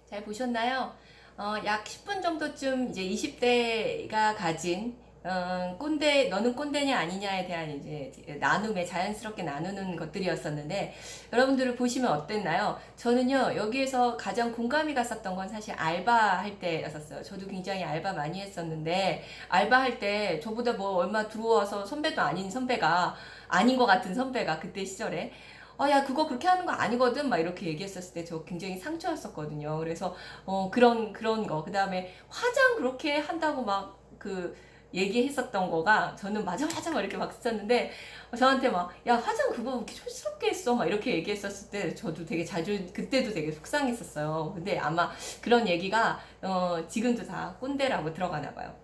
잘 보셨나요? 약 10분 정도쯤 이제 20대가 가진 꼰대, 너는 꼰대냐 아니냐에 대한 이제 나눔에 자연스럽게 나누는 것들이었었는데 여러분들을 보시면 어땠나요? 저는요, 여기에서 가장 공감이 갔었던 건 사실 알바할 때였었어요. 저도 굉장히 알바 많이 했었는데 알바할 때 저보다 뭐 얼마 들어와서 선배도 아닌 선배가 아닌 것 같은 선배가 그때 시절에 야, 그거 그렇게 하는 거 아니거든? 막 이렇게 얘기했었을 때 저 굉장히 상처였었거든요. 그래서, 그런 거. 그 다음에 화장 그렇게 한다고 막 얘기했었던 거가 저는 맞아, 맞아, 막 이렇게 막 썼는데, 저한테 막, 야, 화장 그거 왜 이렇게 촌스럽게 했어? 막 이렇게 얘기했었을 때 저도 되게 자주, 그때도 되게 속상했었어요. 근데 아마 그런 얘기가, 지금도 다 꼰대라고 들어가나 봐요.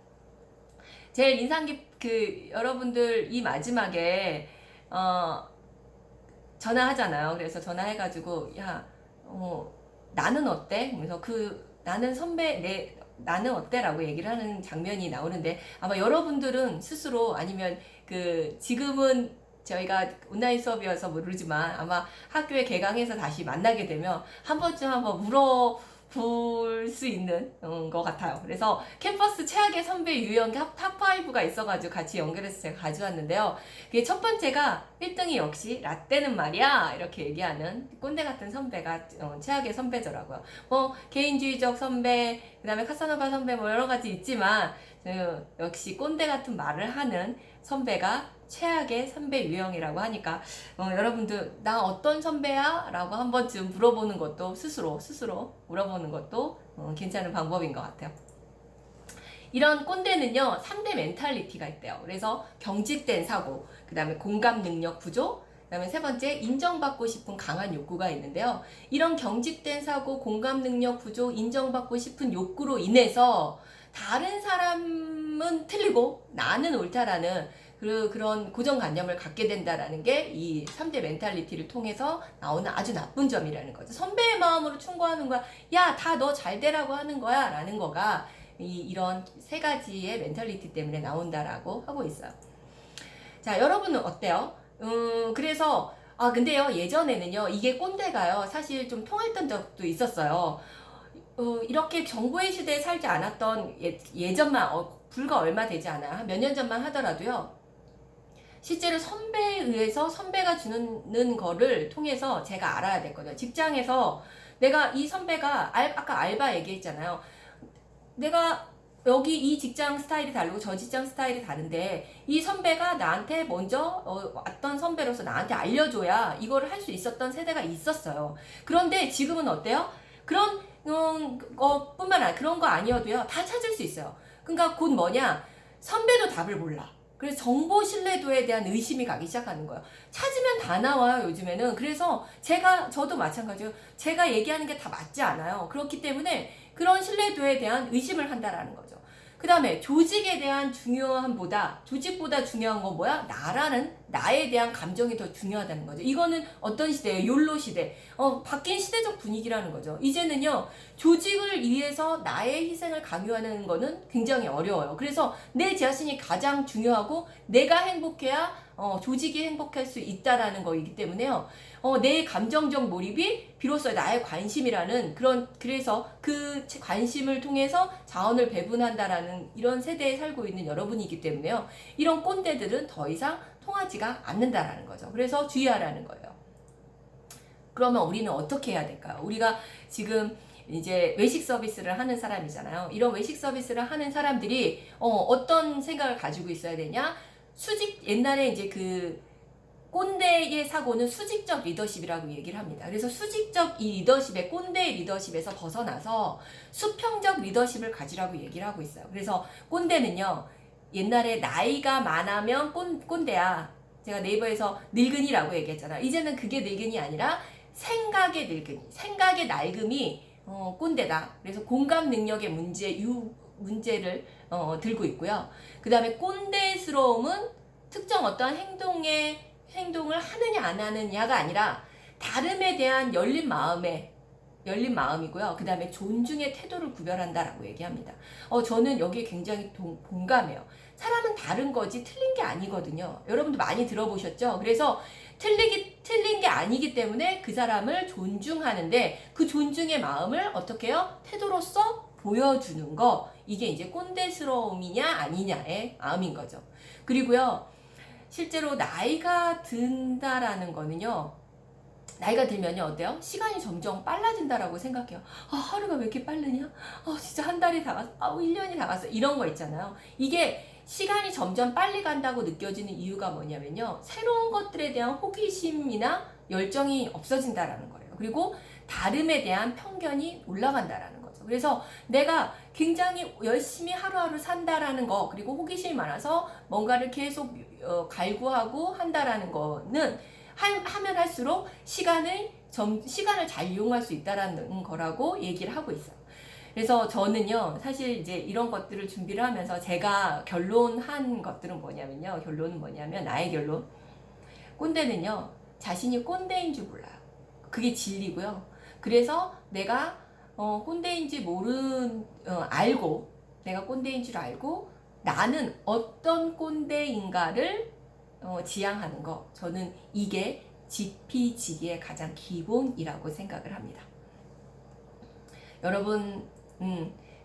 제일 여러분들 이 마지막에, 어, 전화하잖아요. 그래서 전화해가지고 야, 나는 어때? 그래서 나는 나는 어때라고 얘기를 하는 장면이 나오는데 아마 여러분들은 스스로 아니면 지금은 저희가 온라인 수업이어서 모르지만 아마 학교에 개강해서 다시 만나게 되면 한 번쯤 한번 물어볼 수 있는 것 같아요. 그래서 캠퍼스 최악의 선배 유형 탑5가 있어가지고 같이 연결해서 제가 가져왔는데요. 그게 첫 번째가 1등이 역시 라떼는 말이야 이렇게 얘기하는 꼰대 같은 선배가 최악의 선배더라고요. 뭐 개인주의적 선배, 그 다음에 카사노바 선배 뭐 여러 가지 있지만 역시 꼰대 같은 말을 하는 선배가 최악의 선배 유형이라고 하니까 여러분들 나 어떤 선배야? 라고 한 번쯤 물어보는 것도 스스로 물어보는 것도 괜찮은 방법인 것 같아요. 이런 꼰대는요, 3대 멘탈리티가 있대요. 그래서 경직된 사고, 그 다음에 공감 능력 부족, 그 다음에 세 번째, 인정받고 싶은 강한 욕구가 있는데요. 이런 경직된 사고, 공감 능력 부족, 인정받고 싶은 욕구로 인해서 다른 사람은 틀리고 나는 옳다라는 그런 고정관념을 갖게 된다라는 게 이 3대 멘탈리티를 통해서 나오는 아주 나쁜 점이라는 거죠. 선배의 마음으로 충고하는 거야. 야, 다 너 잘 되라고 하는 거야. 라는 거가 이런 세 가지의 멘탈리티 때문에 나온다라고 하고 있어요. 자, 여러분은 어때요? 그래서, 근데요, 예전에는요, 이게 꼰대가요, 사실 좀 통했던 적도 있었어요. 이렇게 정보의 시대에 살지 않았던 예전만, 불과 얼마 되지 않아요. 몇 년 전만 하더라도요, 실제로 선배에 의해서 선배가 주는 거를 통해서 제가 알아야 됐거든요. 직장에서 내가 이 선배가, 아까 알바 얘기했잖아요. 내가 여기 이 직장 스타일이 다르고 저 직장 스타일이 다른데 이 선배가 나한테 먼저 왔던 선배로서 나한테 알려줘야 이거를 할 수 있었던 세대가 있었어요. 그런데 지금은 어때요? 그런 것뿐만 아니라 그런 거 아니어도요 다 찾을 수 있어요. 그러니까 곧 뭐냐, 선배도 답을 몰라. 그래서 정보 신뢰도에 대한 의심이 가기 시작하는 거예요. 찾으면 다 나와요, 요즘에는. 그래서 저도 마찬가지예요. 제가 얘기하는 게 다 맞지 않아요. 그렇기 때문에 그런 신뢰도에 대한 의심을 한다라는 거죠. 그 다음에 조직에 대한 조직보다 중요한 건 뭐야? 나에 대한 감정이 더 중요하다는 거죠. 이거는 어떤 시대예요? 욜로 시대. 바뀐 시대적 분위기라는 거죠. 이제는요, 조직을 위해서 나의 희생을 강요하는 거는 굉장히 어려워요. 그래서 내 자신이 가장 중요하고 내가 행복해야 조직이 행복할 수 있다라는 거이기 때문에요. 내 감정적 몰입이 비로소 나의 관심이라는 그래서 그 관심을 통해서 자원을 배분한다라는 이런 세대에 살고 있는 여러분이기 때문에요. 이런 꼰대들은 더 이상 통하지가 않는다라는 거죠. 그래서 주의하라는 거예요. 그러면 우리는 어떻게 해야 될까요? 우리가 지금 이제 외식 서비스를 하는 사람이잖아요. 이런 외식 서비스를 하는 사람들이 어떤 생각을 가지고 있어야 되냐? 옛날에 이제 꼰대의 사고는 수직적 리더십이라고 얘기를 합니다. 그래서 수직적 이 리더십의 꼰대의 리더십에서 벗어나서 수평적 리더십을 가지라고 얘기를 하고 있어요. 그래서 꼰대는요, 옛날에 나이가 많으면 꼰대야. 제가 네이버에서 늙은이라고 얘기했잖아요. 이제는 그게 늙은이 아니라 생각의 늙은이, 생각의 낡음이 꼰대다. 그래서 공감 능력의 문제를 들고 있고요. 그 다음에 꼰대스러움은 특정 어떠한 행동을 하느냐 안 하느냐가 아니라 다름에 대한 열린 마음이고요. 그 다음에 존중의 태도를 구별한다라고 얘기합니다. 저는 여기에 굉장히 동감해요. 사람은 다른 거지 틀린 게 아니거든요. 여러분도 많이 들어보셨죠? 그래서 틀린 게 아니기 때문에 그 사람을 존중하는데 그 존중의 마음을 어떻게 해요? 태도로서 보여주는 거. 이게 이제 꼰대스러움이냐 아니냐의 마음인 거죠. 그리고요, 실제로 나이가 든다라는 거는요, 나이가 들면요, 어때요? 시간이 점점 빨라진다라고 생각해요. 아, 하루가 왜 이렇게 빠르냐? 진짜 한 달이 다 갔어. 1년이 다 갔어. 이런 거 있잖아요. 이게 시간이 점점 빨리 간다고 느껴지는 이유가 뭐냐면요, 새로운 것들에 대한 호기심이나 열정이 없어진다라는 거예요. 그리고 다름에 대한 편견이 올라간다라는 거죠. 그래서 내가 굉장히 열심히 하루하루 산다라는 거, 그리고 호기심이 많아서 뭔가를 계속 갈구하고 한다라는 거는 하면 할수록 시간을 잘 이용할 수 있다라는 거라고 얘기를 하고 있어요. 그래서 저는요, 사실 이제 이런 것들을 준비를 하면서 제가 결론한 것들은 뭐냐면요, 나의 결론. 꼰대는요, 자신이 꼰대인 줄 몰라요. 그게 진리고요. 그래서 내가 꼰대인지 알고, 내가 꼰대인 줄 알고, 나는 어떤 꼰대인가를 지향하는 거. 저는 이게 지피지기의 가장 기본이라고 생각을 합니다. 여러분,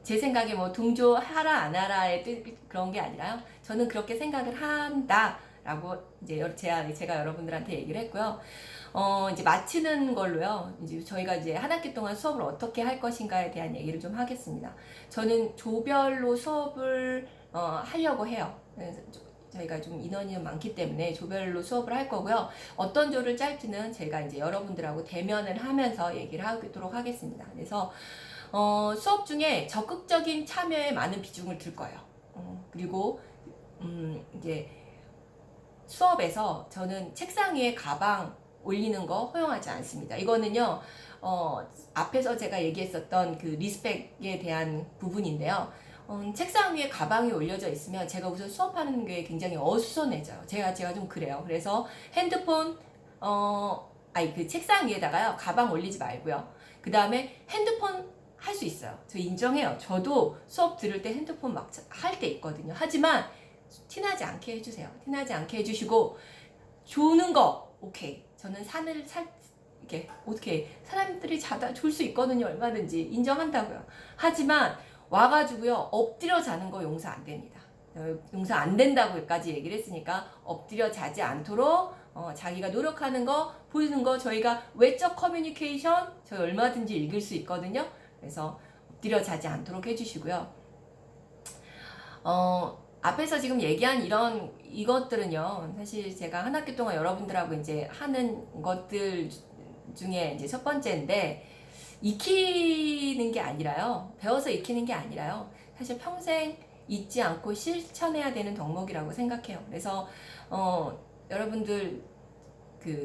제 생각에 뭐 동조하라 안 하라의 그런 게 아니라요. 저는 그렇게 생각을 한다라고 이제 제가 여러분들한테 얘기를 했고요. 이제 마치는 걸로요. 이제 저희가 이제 한 학기 동안 수업을 어떻게 할 것인가에 대한 얘기를 좀 하겠습니다. 저는 조별로 수업을 하려고 해요. 그래서 저희가 좀 인원이 많기 때문에 조별로 수업을 할 거고요. 어떤 조를 짤지는 제가 이제 여러분들하고 대면을 하면서 얘기를 하도록 하겠습니다. 그래서 수업 중에 적극적인 참여에 많은 비중을 둘 거예요. 그리고 이제 수업에서 저는 책상 위에 가방 올리는 거 허용하지 않습니다. 이거는요, 앞에서 제가 얘기했었던 그 리스펙에 대한 부분인데요. 책상 위에 가방이 올려져 있으면 제가 우선 수업하는 게 굉장히 어수선해져요. 제가 좀 그래요. 그래서 핸드폰, 그 책상 위에다가요, 가방 올리지 말고요. 그 다음에 핸드폰 할 수 있어요. 저 인정해요. 저도 수업 들을 때 핸드폰 막 할 때 있거든요. 하지만 티나지 않게 해주세요. 티나지 않게 해주시고, 조는 거, 오케이. 저는 이렇게, 어떻게, 사람들이 졸 수 있거든요. 얼마든지. 인정한다고요. 하지만, 와가지고요, 엎드려 자는 거 용서 안 됩니다. 용서 안 된다고까지 얘기를 했으니까 엎드려 자지 않도록 자기가 노력하는 거, 보이는 거, 저희가 외적 커뮤니케이션 저희 얼마든지 읽을 수 있거든요. 그래서 엎드려 자지 않도록 해주시고요. 앞에서 지금 얘기한 이것들은요, 사실 제가 한 학기 동안 여러분들하고 이제 하는 것들 중에 이제 첫 번째인데, 익히는 게 아니라요. 배워서 익히는 게 아니라요. 사실 평생 잊지 않고 실천해야 되는 덕목이라고 생각해요. 그래서 여러분들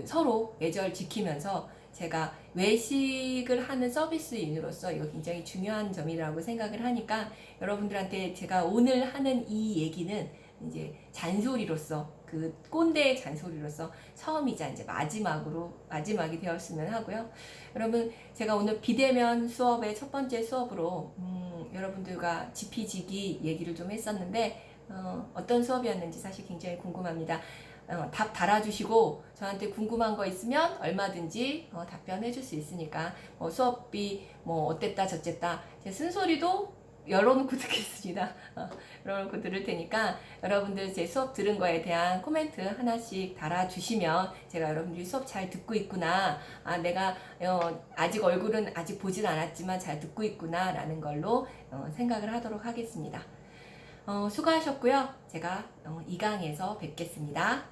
서로 예절 지키면서 제가 외식을 하는 서비스인으로서 이거 굉장히 중요한 점이라고 생각을 하니까 여러분들한테 제가 오늘 하는 이 얘기는 이제 잔소리로서, 그 꼰대의 잔소리로서 처음이자 이제 마지막이 되었으면 하고요. 여러분, 제가 오늘 비대면 수업의 첫 번째 수업으로 여러분들과 지피지기 얘기를 좀 했었는데 어떤 수업이었는지 사실 굉장히 궁금합니다. 답 달아주시고 저한테 궁금한 거 있으면 얼마든지 답변해 줄 수 있으니까 수업비 어땠다 저쨌다 제 쓴소리도 열어놓고 듣겠습니다. 열어놓고 들을 테니까 여러분들 제 수업 들은 거에 대한 코멘트 하나씩 달아주시면 제가 여러분들이 수업 잘 듣고 있구나, 내가 아직 얼굴은 아직 보진 않았지만 잘 듣고 있구나 라는 걸로 생각을 하도록 하겠습니다. 수고하셨고요. 제가 2강에서 뵙겠습니다.